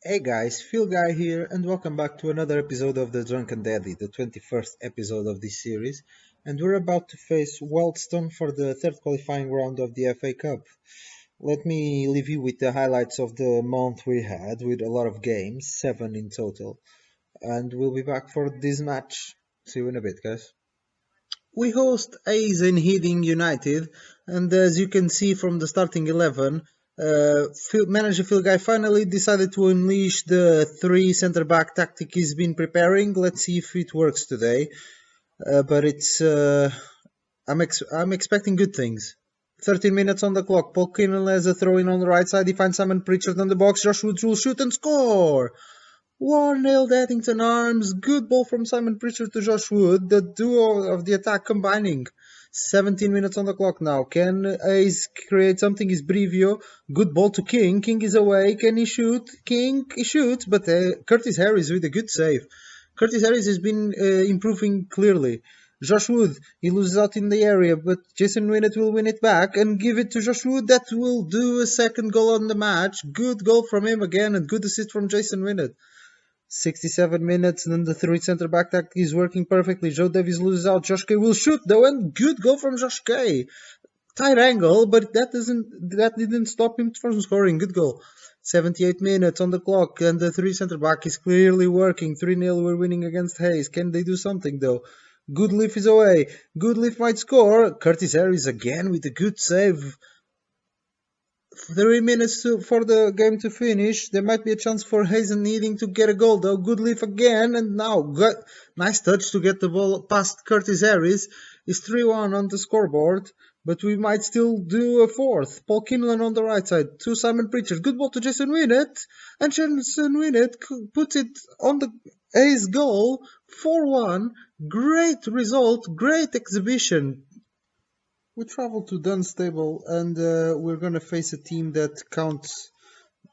Hey guys, Phil Guy here, and welcome back to another episode of the Drunken Deddy, the 21st episode of this series. And we're about to face Wealdstone for the third qualifying round of the FA Cup. Let me leave you with the highlights of the month we had, with a lot of games, 7 in total. And we'll be back for this match. See you in a bit, guys. We host Aizen Heading United, and as you can see from the starting 11, manager Phil Guy finally decided to unleash the three centre-back tactic he's been preparing. Let's see if it works today. But I'm expecting good things. 13 minutes on the clock. Paul Kinnan has a throw in on the right side. He finds Simon Pritchard on the box. Josh Woods will shoot and score. 1-0 Deddington Arms. Good ball from Simon Pritchard to Josh Wood. The duo of the attack combining. 17 minutes on the clock now. Can Hayes create something? Is Brivio. Good ball to King. King is away. Can he shoot? King, he shoots, but Curtis Harris with a good save. Curtis Harris has been improving clearly. Josh Wood, he loses out in the area, but Jason Winnet will win it back and give it to Josh Wood. That will do a second goal on the match. Good goal from him again and good assist from Jason Winnet. 67 minutes, and then the three centre-back tactic is working perfectly. Joe Davies loses out. Josh Kay will shoot, though, and good goal from Josh Kay. Tight angle, but that didn't stop him from scoring. Good goal. 78 minutes on the clock, and the three centre-back is clearly working. 3-0, we're winning against Hayes. Can they do something, though? Goodleaf is away. Goodleaf might score. Curtis Harris again with a good save. 3 minutes for the game to finish. There might be a chance for Hazen needing to get a goal, though. Good leaf again, and now nice touch to get the ball past Curtis Harris. It's 3-1 on the scoreboard, but we might still do a fourth. Paul Kinlan on the right side to Simon Pritchard. Good ball to Jason Winnet, and Jason Winnet puts it on the Ace goal. 4-1. Great result, great exhibition. We travel to Dunstable, and we're going to face a team that counts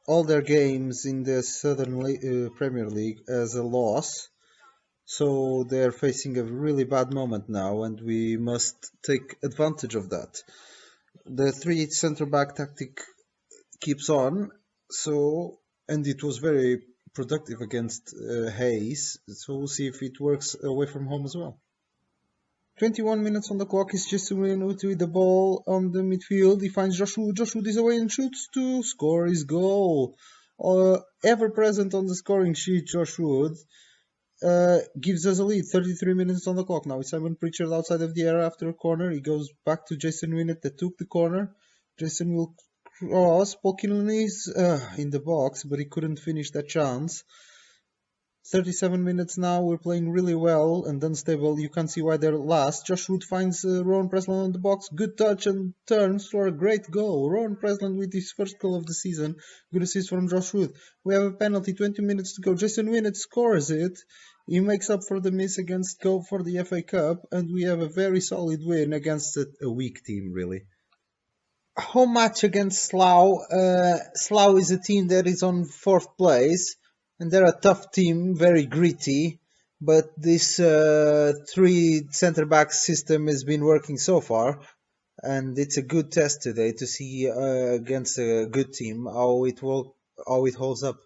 all their games in the Southern Premier League as a loss. So they're facing a really bad moment now, and we must take advantage of that. The three centre-back tactic keeps on, and it was very productive against Hayes. So we'll see if it works away from home as well. 21 minutes on the clock. Is just Winnet with the ball on the midfield. He finds Josh Wood. Josh Wood is away and shoots to score his goal. Ever present on the scoring sheet, Josh Wood gives us a lead. 33 minutes on the clock now. It's Simon Pritchard outside of the area after a corner. He goes back to Jason Winnet that took the corner. Jason will cross. Paul Kinlan is in the box, but he couldn't finish that chance. 37 minutes now, we're playing really well and unstable. You can't see why they're last. Josh Wood finds Rowan Presland on the box. Good touch and turns for a great goal. Rowan Presland with his first goal of the season. Good assist from Josh Wood. We have a penalty, 20 minutes to go. Jason Winnet scores it. He makes up for the miss against Go for the FA Cup, and we have a very solid win against a weak team, really. Home match against Slough. Slough is a team that is on 4th place. And they're a tough team, very gritty, but this three centre-back system has been working so far, and it's a good test today to see against a good team how it holds up.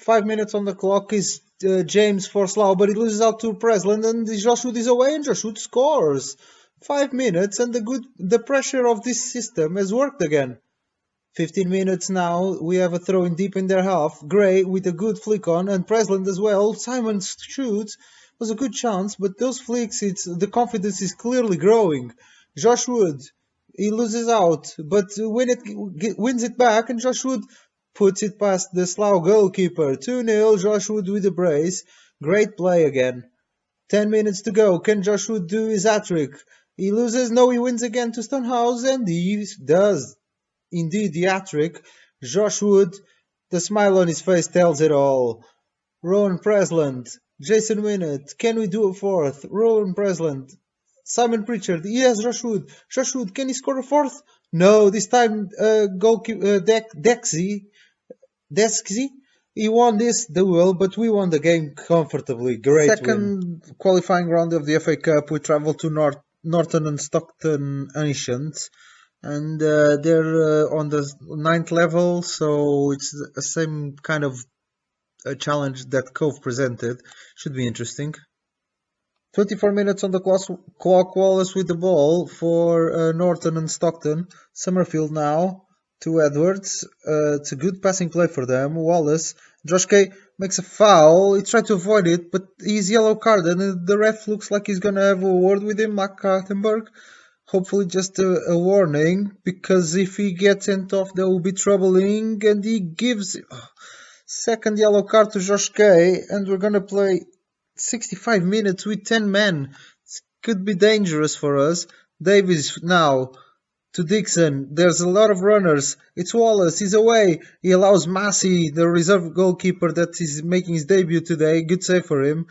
5 minutes on the clock is James for Slough, but he loses out to Presland, and Josh Wood is away, and Josh Wood scores. 5 minutes, and the pressure of this system has worked again. 15 minutes now, we have a throw in deep in their half. Gray with a good flick on, and Presland as well. Simon shoots. Was a good chance, but those flicks, the confidence is clearly growing. Josh Wood, he loses out, but wins it back, and Josh Wood puts it past the Slough goalkeeper. 2-0, Josh Wood with a brace. Great play again. 10 minutes to go. Can Josh Wood do his hat-trick? He loses. No, he wins again to Stonehouse, and he does. Indeed, the hat-trick. Josh Wood, the smile on his face tells it all. Rowan Presland, Jason Winnet, can we do a fourth? Rowan Presland, Simon Pritchard, yes, Josh Wood. Josh Wood, can he score a fourth? No, this time goalkeeper Dexy, he won this duel, but we won the game comfortably. Great Second win. Qualifying round of the FA Cup, we travel to Norton and Stockton Ancients. And they're on the 9th level, so it's the same kind of challenge that Cove presented. Should be interesting. 24 minutes on the clock. Wallace with the ball for Norton and Stockton. Summerfield now to Edwards. It's a good passing play for them. Wallace. Josh Kay makes a foul. He tried to avoid it, but he's yellow carded, and the ref looks like he's gonna have a word with him, Mark Kartenberg. Hopefully just a warning, because if he gets sent off, there will be troubling, and he gives second yellow card to Josh Kay, and we're gonna play 65 minutes with 10 men. It could be dangerous for us. Davies now to Dixon. There's a lot of runners. It's Wallace. He's away. He allows Massey, the reserve goalkeeper that is making his debut today. Good save for him.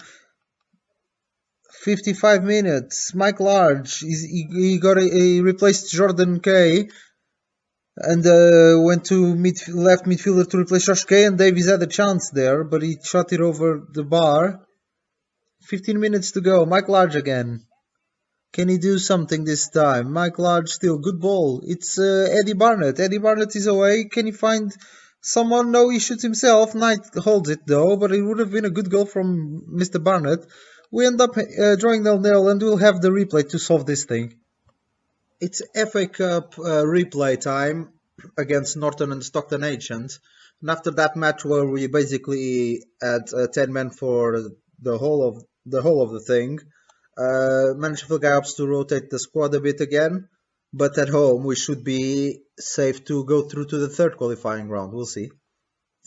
55 minutes. Mike Large. He replaced Jordan Kay and went to left midfielder to replace Josh Kay, and Davies had a chance there, but he shot it over the bar. 15 minutes to go. Mike Large again. Can he do something this time? Mike Large still. Good ball. It's Eddie Barnett. Eddie Barnett is away. Can he find someone? No, he shoots himself. Knight holds it though, but it would have been a good goal from Mr. Barnett. We end up drawing 0-0, and we'll have the replay to solve this thing. It's FA Cup replay time against Norton and Stockton Ancients. And after that match where we basically had 10 men for the whole of the thing, manager Phil Guy opts to rotate the squad a bit again, but at home we should be safe to go through to the third qualifying round. We'll see.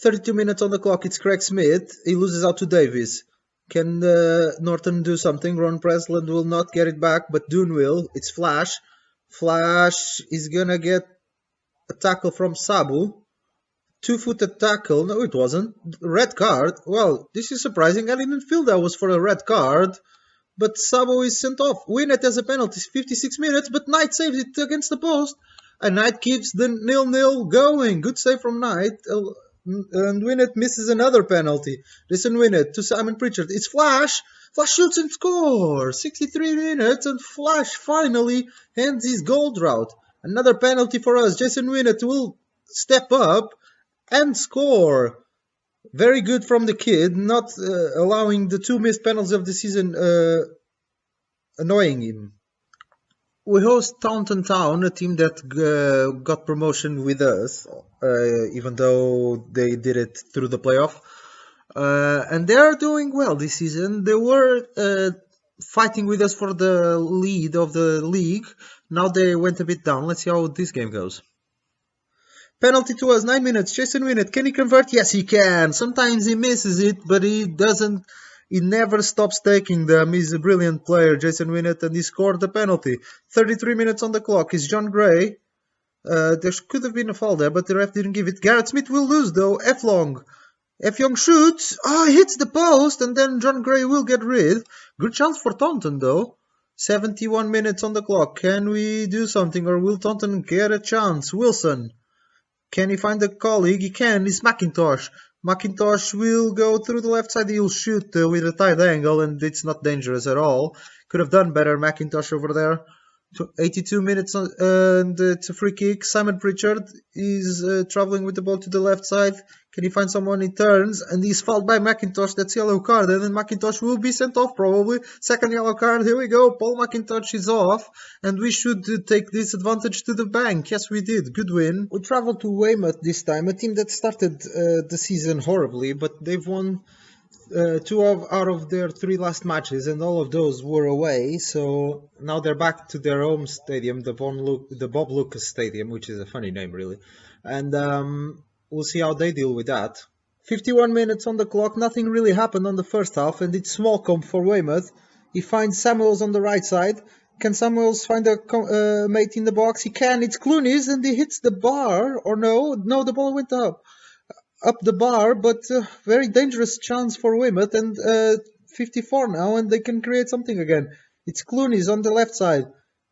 32 minutes on the clock. It's Craig Smith. He loses out to Davies. Can Norton do something? Ron Presland will not get it back, but Dune will. It's Flash. Flash is gonna get a tackle from Sabu. Two-footed tackle. No, it wasn't. Red card. Well, this is surprising. I didn't feel that was for a red card. But Sabo is sent off. Winnet has a penalty. 56 minutes, but Knight saves it against the post. And Knight keeps the 0-0 going. Good save from Knight. And Winnet misses another penalty. Listen, Winnet to Simon Pritchard. It's Flash. Flash shoots and scores. 63 minutes, and Flash finally ends his goal drought. Another penalty for us. Jason Winnet will step up and score. Very good from the kid, not allowing the two missed penalties of the season annoying him. We host Taunton Town, a team that got promotion with us, even though they did it through the playoff. And they are doing well this season. They were fighting with us for the lead of the league. Now they went a bit down. Let's see how this game goes. Penalty to us, 9 minutes. Jason Winnet, can he convert? Yes, he can. Sometimes he misses it, but he doesn't. He never stops taking them. He's a brilliant player, Jason Winnet, and he scored the penalty. 33 minutes on the clock. It's John Gray. There could have been a foul there, but the ref didn't give it. Garrett Smith will lose, though. F. Long shoots. Oh, he hits the post, and then John Gray will get rid. Good chance for Taunton, though. 71 minutes on the clock. Can we do something, or will Taunton get a chance? Wilson. Can he find a colleague? He can. It's McIntosh. McIntosh will go through the left side. He'll shoot with a tight angle, and it's not dangerous at all. Could have done better, McIntosh over there. 82 minutes, and it's a free kick. Simon Pritchard is traveling with the ball to the left side. Can he find someone? He turns, and he's fouled by McIntosh. That's yellow card, and then McIntosh will be sent off probably. Second yellow card. Here we go. Paul McIntosh is off, and we should take this advantage to the bank. Yes, we did. Good win. We traveled to Weymouth this time, a team that started the season horribly, but they've won 2 out of their 3 last matches, and all of those were away. So now they're back to their home stadium, the Bob Lucas Stadium, which is a funny name, really. And we'll see how they deal with that. 51 minutes on the clock. Nothing really happened on the first half, and it's Smallcombe for Weymouth. He finds Samuels on the right side. Can Samuels find a mate in the box? He can. It's Clooney's, and he hits the bar. Or no, the ball went up the bar, but very dangerous chance for Weymouth, and 54 now, and they can create something again. It's Clooney's on the left side.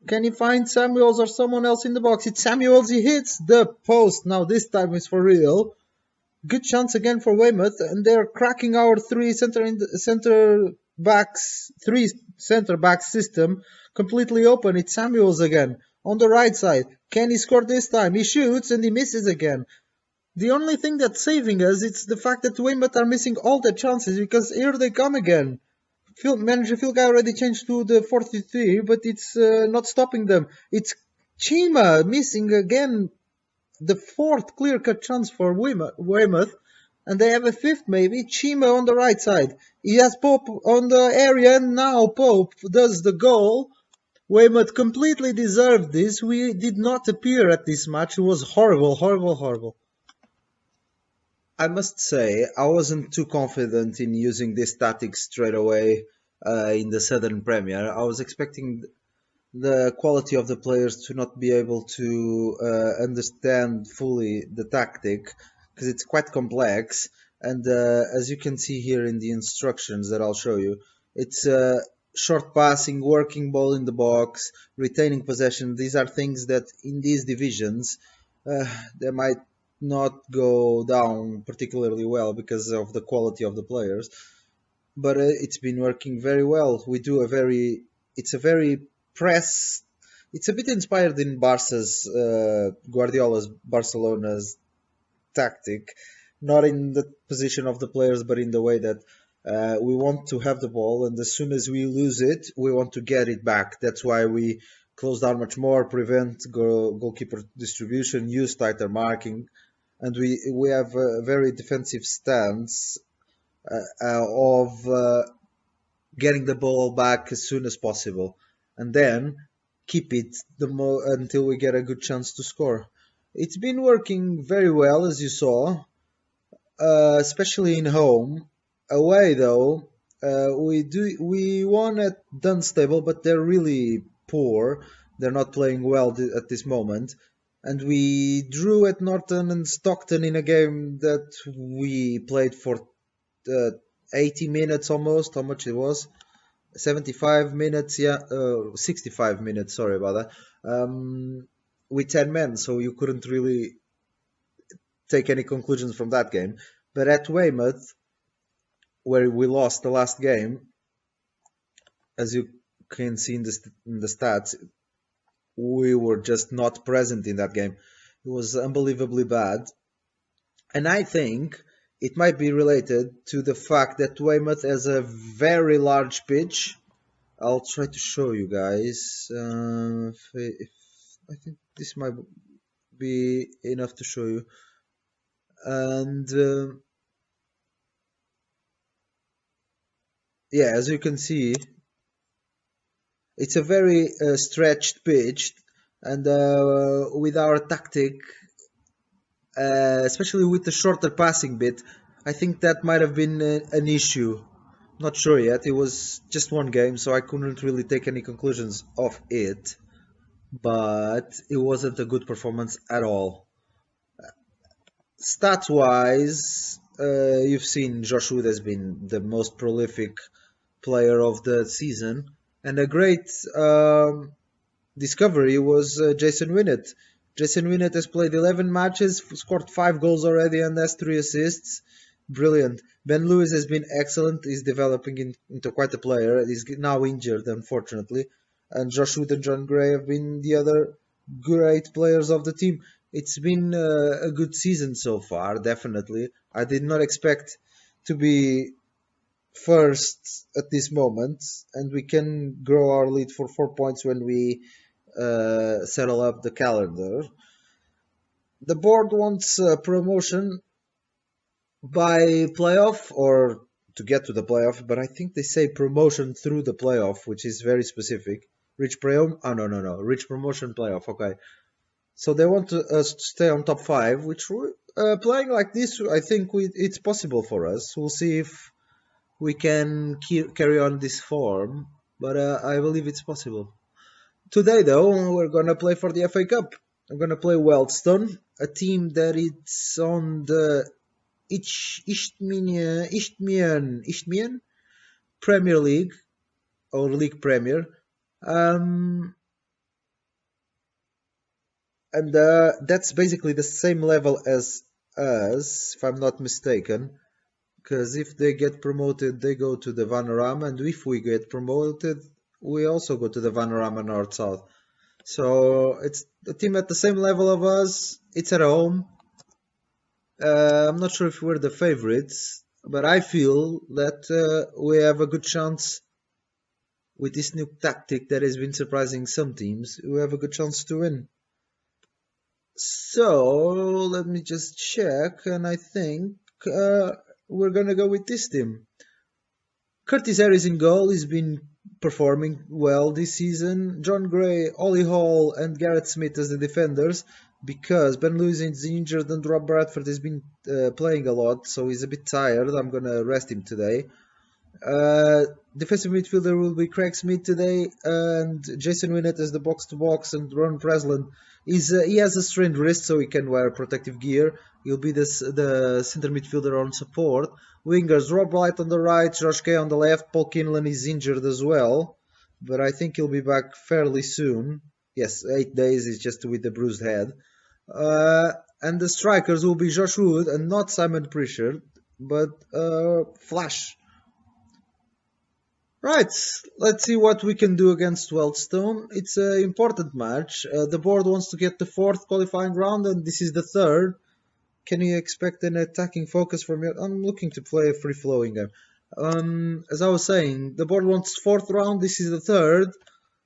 Can he find Samuels or someone else in the box? It's Samuels. He hits the post. Now this time is for real. Good chance again for Weymouth, and they're cracking our three center back system completely open. It's Samuels again on the right side. Can he score this time? He shoots and he misses again. The only thing that's saving us it's the fact that Weymouth are missing all their chances because here they come again. Manager Phil Guy already changed to the 4-3, but it's not stopping them. It's Chima missing again the fourth clear-cut chance for Weymouth, and they have a fifth maybe. Chima on the right side. He has Pope on the area, and now Pope does the goal. Weymouth completely deserved this. We did not appear at this match. It was horrible, horrible, horrible. I must say, I wasn't too confident in using this tactic straight away in the Southern Premier. I was expecting the quality of the players to not be able to understand fully the tactic because it's quite complex. And as you can see here in the instructions that I'll show you, it's short passing, working ball in the box, retaining possession. These are things that in these divisions they might not go down particularly well because of the quality of the players. But it's been working very well. It's a very press. It's a bit inspired in Barca's Guardiola's Barcelona's tactic, not in the position of the players, but in the way that we want to have the ball, and as soon as we lose it, we want to get it back. That's why we close down much more, prevent goalkeeper distribution, use tighter marking, and we have a very defensive stance of getting the ball back as soon as possible, and then keep it until we get a good chance to score. It's been working very well, as you saw, especially in home. Away though, we won at Dunstable, but they're really poor. They're not playing well at this moment. And we drew at Norton and Stockton in a game that we played for 80 minutes almost. How much it was? 75 minutes, yeah, 65 minutes. Sorry about that. With 10 men, so you couldn't really take any conclusions from that game. But at Weymouth, where we lost the last game, as you can see in the stats, we were just not present in that game. It was unbelievably bad. And I think it might be related to the fact that Weymouth has a very large pitch. I'll try to show you guys. If I think this might be enough to show you. And yeah, as you can see, it's a very stretched pitch, and with our tactic, especially with the shorter passing bit, I think that might have been an issue. Not sure yet. It was just one game, so I couldn't really take any conclusions of it. But it wasn't a good performance at all. Stats-wise, you've seen Josh Wood has been the most prolific player of the season, and a great discovery was Jason Winnet. Jason Winnet has played 11 matches, scored 5 goals already, and has 3 assists. Brilliant. Ben Lewis has been excellent. He's developing into quite a player. He's now injured, unfortunately. And Josh Wood and John Gray have been the other great players of the team. It's been a good season so far, definitely. I did not expect to be first at this moment, and we can grow our lead for 4 points when we settle up the calendar. The board wants promotion by playoff or to get to the playoff, but I think they say promotion through the playoff, which is very specific. Reach promotion? Oh, no. Reach promotion playoff, okay. So they want us to stay on top 5, which playing like this, I think it's possible for us. We'll see if we can carry on this form, but I believe it's possible. Today, though, we're going to play for the FA Cup. I'm going to play Wealdstone, a team that is on the Isthmian Premier League, or League Premier. And that's basically the same level as us, if I'm not mistaken. Because if they get promoted, they go to the Vanarama, and if we get promoted, we also go to the Vanarama North-South. So it's a team at the same level of us. It's at home. I'm not sure if we're the favorites, but I feel that we have a good chance with this new tactic that has been surprising some teams. We have a good chance to win. So let me just check, and I think we're gonna go with this team. Curtis Harris in goal. He's been performing well this season. John Gray, Ollie Hall, and Garrett Smith as the defenders because Ben Lewis is injured and Rob Bradford has been playing a lot, so he's a bit tired. I'm gonna rest him today. Defensive midfielder will be Craig Smith today, and Jason Winnet as the box-to-box, and Ron Breslin. He has a strained wrist, so he can wear protective gear. He'll be the center midfielder on support. Wingers, Rob Wright on the right, Josh Kay on the left. Paul Kinlan is injured as well, but I think he'll be back fairly soon. Yes, 8 days is just with the bruised head. And the strikers will be Josh Wood and not Simon Pritchard, but Flash. Right, let's see what we can do against Wealdstone. It's an important match. The board wants to get the 4th qualifying round, and this is the 3rd. Can you expect an attacking focus from you? I'm looking to play a free-flowing game. As I was saying, the board wants 4th round, this is the 3rd.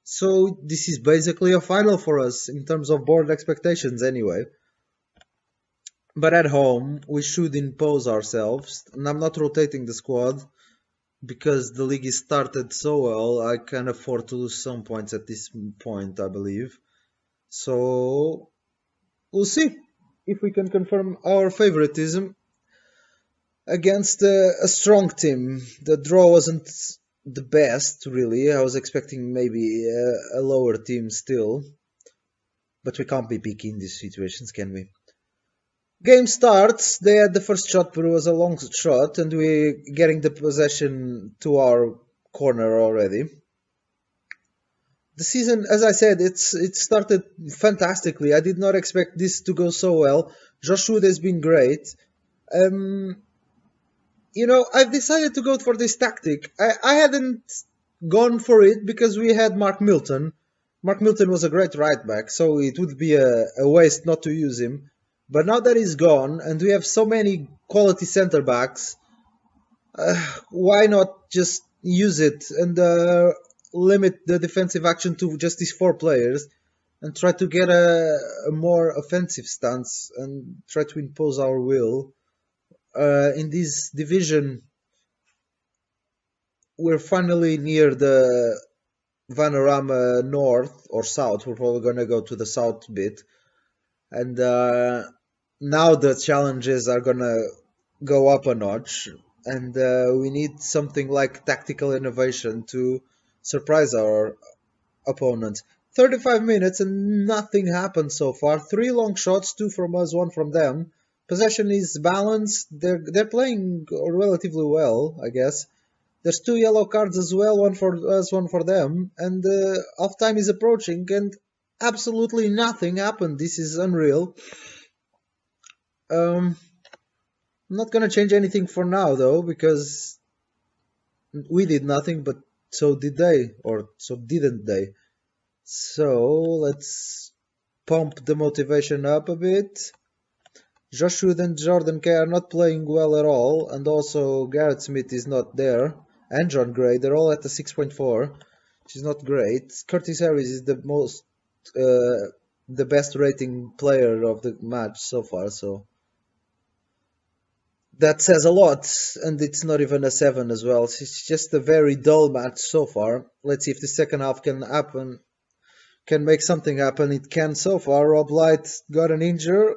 So this is basically a final for us in terms of board expectations anyway. But at home, we should impose ourselves, and I'm not rotating the squad. Because the league is started so well, I can afford to lose some points at this point, I believe. So, we'll see if we can confirm our favoritism against a strong team. The draw wasn't the best, really. I was expecting maybe a lower team still. But we can't be picky in these situations, can we? Game starts, they had the first shot, but it was a long shot, and we're getting the possession to our corner already. The season, as I said, it started fantastically. I did not expect this to go so well. Josh Wood has been great. I've decided to go for this tactic. I hadn't gone for it because we had Mark Milton. Mark Milton was a great right back, so it would be a waste not to use him. But now that he's gone, and we have so many quality centre backs, why not just use it and limit the defensive action to just these 4 players and try to get a more offensive stance and try to impose our will. In this division, we're finally near the Vanarama North or South. We're probably going to go to the South bit. And now the challenges are gonna go up a notch, and we need something like tactical innovation to surprise our opponents. 35 minutes and nothing happened so far. 3 long shots, 2 from us, 1 from them. Possession is balanced. They're playing relatively well, I guess. There's 2 yellow cards as well, 1 for us, 1 for them, and half time is approaching, and absolutely nothing happened. This is unreal. I'm not gonna change anything for now though, because we did nothing, but so did they, or so didn't they. So let's pump the motivation up a bit. Josh Wood and Jordan Kay are not playing well at all, and also Garrett Smith is not there, and John Gray. They're all at a 6.4, which is not great. Curtis Harris is the best rating player of the match so far, so that says a lot, and it's not even a 7 as well. It's just a very dull match so far. Let's see if the second half can make something happen. It can so far. Rob Light got an injury,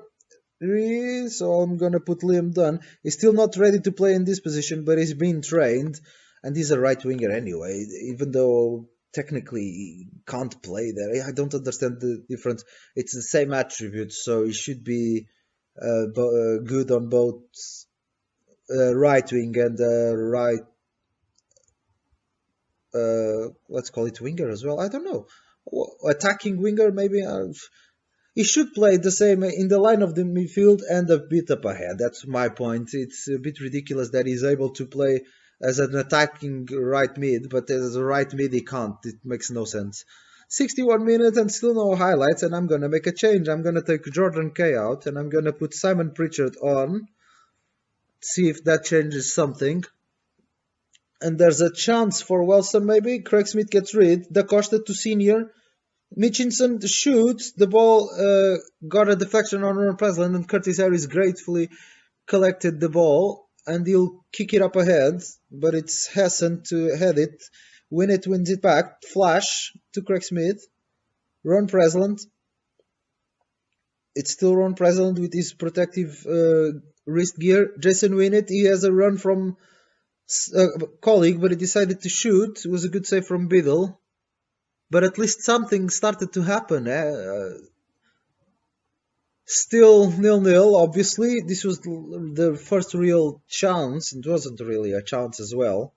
so I'm gonna put Liam Dunn. He's still not ready to play in this position, but he's been trained, and he's a right winger anyway, even though technically he can't play there. I don't understand the difference. It's the same attributes, so he should be good on both right wing and right, let's call it winger as well. I don't know, attacking winger maybe. He should play the same in the line of the midfield and a bit up ahead. That's my point. It's a bit ridiculous that he's able to play as an attacking right mid, but as a right mid he can't. It makes no sense. 61 minutes and still no highlights, and I'm gonna make a change. I'm gonna take Jordan K out and I'm gonna put Simon Pritchard on. See if that changes something. And there's a chance for Wellston maybe. Craig Smith gets rid. Da Costa to senior. Mitchinson shoots. The ball got a deflection on Ron Preslin, and Curtis Harris gratefully collected the ball. And he'll kick it up ahead. But it's Hassan to head it. Winnet wins it back. Flash to Craig Smith. Ron Preslin. It's still Ron Preslin with his protective wrist gear. Jason Winnet, he has a run from a colleague, but he decided to shoot. It was a good save from Biddle. But at least something started to happen. Still 0-0, obviously. This was the first real chance. It wasn't really a chance as well.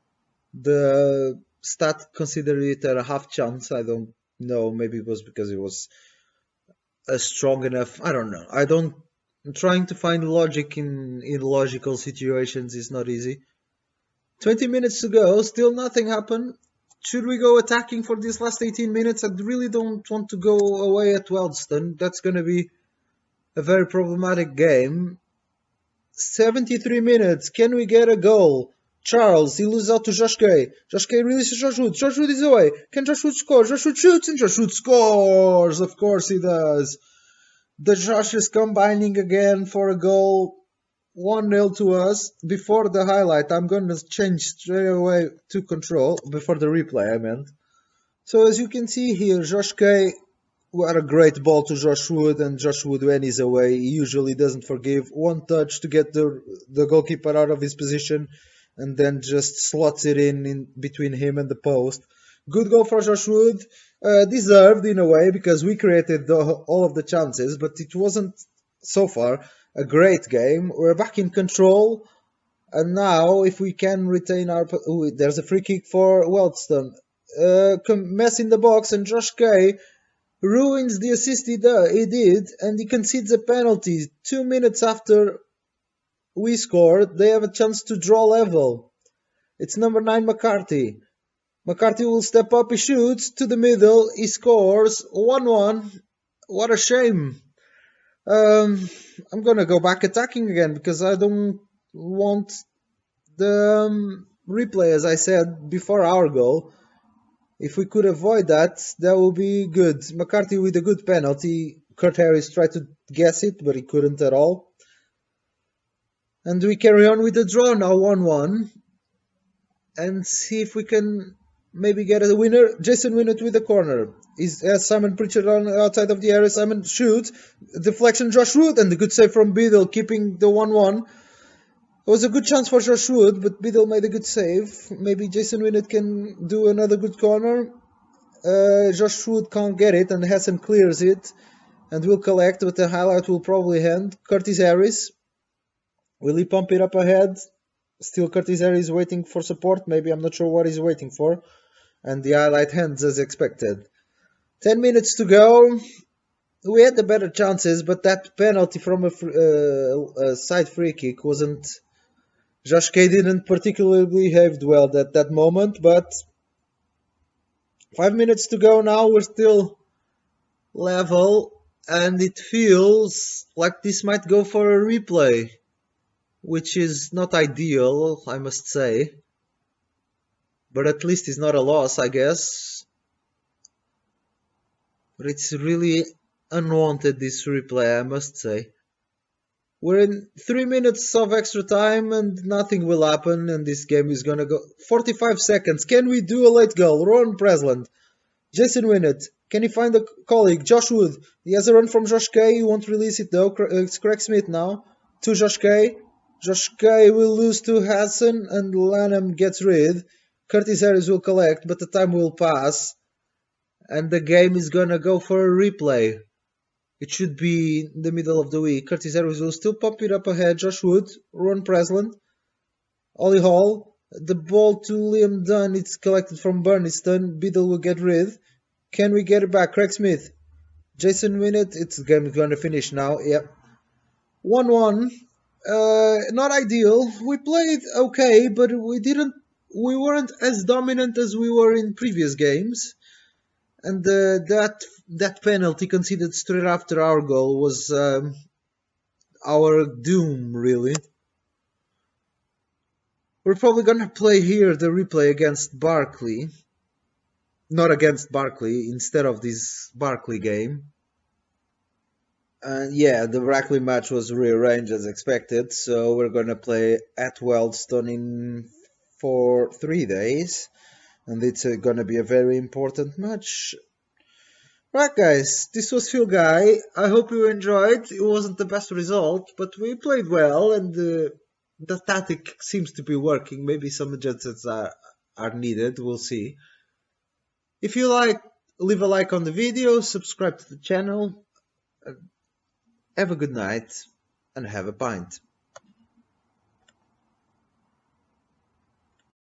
The stat considered it a half chance. I don't know. Maybe it was because it was strong enough. I don't know. I'm trying to find logic in illogical situations is not easy. 20 minutes to go, still nothing happened. Should we go attacking for these last 18 minutes? I really don't want to go away at Weldstone. That's going to be a very problematic game. 73 minutes. Can we get a goal? Charles, he loses out to Josh Kay. Josh Kay releases Josh Wood. Josh Wood is away. Can Josh Wood score? Josh Wood shoots and Josh Wood scores. Of course he does. The Josh is combining again for a goal. 1-0 to us. Before the highlight, I'm going to change straight away to control. Before the replay, I meant. So as you can see here, Josh Kay, what a great ball to Josh Wood, and Josh Wood, when he's away, he usually doesn't forgive. One touch to get the goalkeeper out of his position, and then just slots it in between him and the post. Good goal for Josh Wood. Deserved in a way, because we created all of the chances, but it wasn't so far a great game. We're back in control, and now if we can retain our... Ooh, there's a free kick for Weldstone. Mess in the box, and Josh Kay ruins the assist he did, and he concedes a penalty. 2 minutes after we scored, they have a chance to draw level. It's number 9 McCarthy. McCarthy will step up, he shoots to the middle, he scores. 1-1. What a shame. I'm gonna go back attacking again, because I don't want the replay, as I said, before our goal. If we could avoid that, that would be good. McCarthy with a good penalty. Kurt Harris tried to guess it, but he couldn't at all. And we carry on with the draw now, 1-1. And see if we can maybe get a winner. Jason Winnet with the corner. Has Simon Pritchard on outside of the area. Simon shoots. Deflection, Josh Wood, and the good save from Biddle, keeping the 1-1. It was a good chance for Josh Wood, but Biddle made a good save. Maybe Jason Winnet can do another good corner. Josh Wood can't get it, and Hassan clears it. And will collect, but the highlight will probably end. Curtis Harris. Will he pump it up ahead? Still Curtis Harris waiting for support. Maybe, I'm not sure what he's waiting for. And the highlight ends as expected. 10 minutes to go. We had the better chances, but that penalty from a side free kick wasn't... Josh Kay didn't particularly behave well at that moment, but 5 minutes to go now. We're still level, and it feels like this might go for a replay, which is not ideal, I must say. But at least it's not a loss, I guess. But it's really unwanted, this replay, I must say. We're in 3 minutes of extra time and nothing will happen, and this game is gonna go 45 seconds. Can we do a late goal? Ron Presland. Jason Winnet. Can he find a colleague? Josh Wood. He has a run from Josh Kay. He won't release it though. It's Craig Smith now. To Josh Kay. Josh Kay will lose to Hassan, and Lanham gets rid. Curtis Harris will collect, but the time will pass. And the game is gonna go for a replay. It should be in the middle of the week. Curtis Harris will still pop it up ahead. Josh Wood, Ron Presland, Ollie Hall. The ball to Liam Dunn. It's collected from Burniston. Biddle will get rid. Can we get it back? Craig Smith. Jason Winnet. It's the game is going to finish now. Yep. 1-1. Not ideal. We played okay, but we weren't as dominant as we were in previous games. And that penalty conceded straight after our goal was our doom, really. We're probably gonna play here the replay against Barkley. Not against Barkley, instead of this Barkley game. And yeah, the Barkley match was rearranged as expected, so we're gonna play at Wealdstone for 3 days. And it's gonna be a very important match. Right, guys, this was Phil Guy. I hope you enjoyed. It wasn't the best result, but we played well, and the tactic seems to be working. Maybe some adjustments are needed. We'll see. If you like, leave a like on the video, subscribe to the channel. Have a good night, and have a pint.